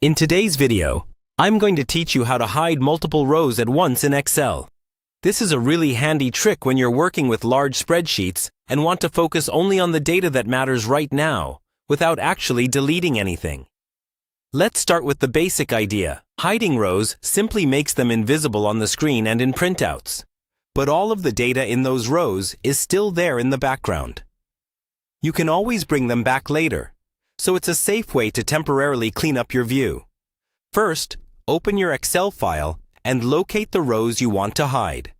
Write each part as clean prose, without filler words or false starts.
In today's video, I'm going to teach you how to hide multiple rows at once in Excel. This is a really handy trick when you're working with large spreadsheets and want to focus only on the data that matters right now, without actually deleting anything. Let's start with the basic idea. Hiding rows simply makes them invisible on the screen and in printouts. But all of the data in those rows is still there in the background. You can always bring them back later, so it's a safe way to temporarily clean up your view. First, open your Excel file and locate the rows you want to hide.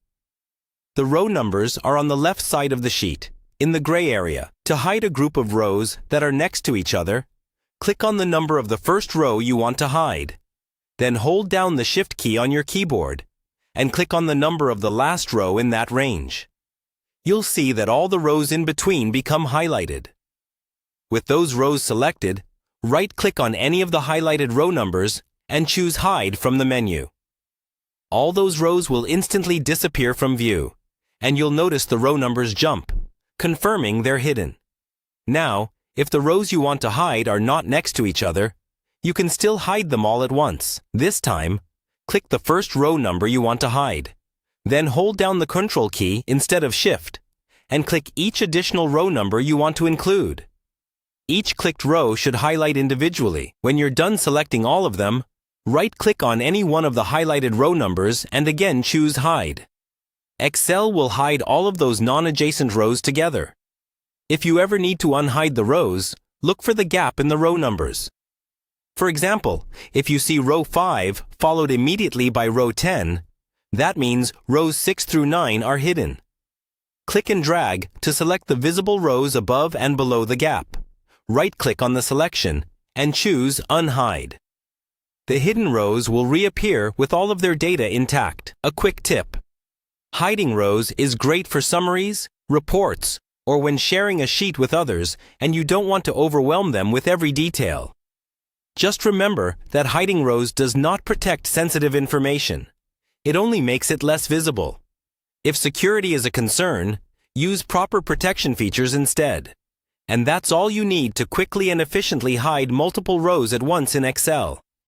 The row numbers are on the left side of the sheet, in the gray area. To hide a group of rows that are next to each other, click on the number of the first row you want to hide. Then hold down the Shift key on your keyboard and click on the number of the last row in that range. You'll see that all the rows in between become highlighted. With those rows selected, right-click on any of the highlighted row numbers and choose Hide from the menu. All those rows will instantly disappear from view, and you'll notice the row numbers jump, confirming they're hidden. Now, if the rows you want to hide are not next to each other, you can still hide them all at once. This time, click the first row number you want to hide. Then hold down the Control key instead of Shift, and click each additional row number you want to include. Each clicked row should highlight individually. When you're done selecting all of them, right-click on any one of the highlighted row numbers and again choose Hide. Excel will hide all of those non-adjacent rows together. If you ever need to unhide the rows, look for the gap in the row numbers. For example, if you see row 5 followed immediately by row 10, that means rows 6 through 9 are hidden. Click and drag to select the visible rows above and below the gap. Right-click on the selection and choose Unhide. The hidden rows will reappear with all of their data intact. A quick tip: hiding rows is great for summaries, reports, or when sharing a sheet with others and you don't want to overwhelm them with every detail. Just remember that hiding rows does not protect sensitive information. It only makes it less visible. If security is a concern, use proper protection features instead. And that's all you need to quickly and efficiently hide multiple rows at once in Excel.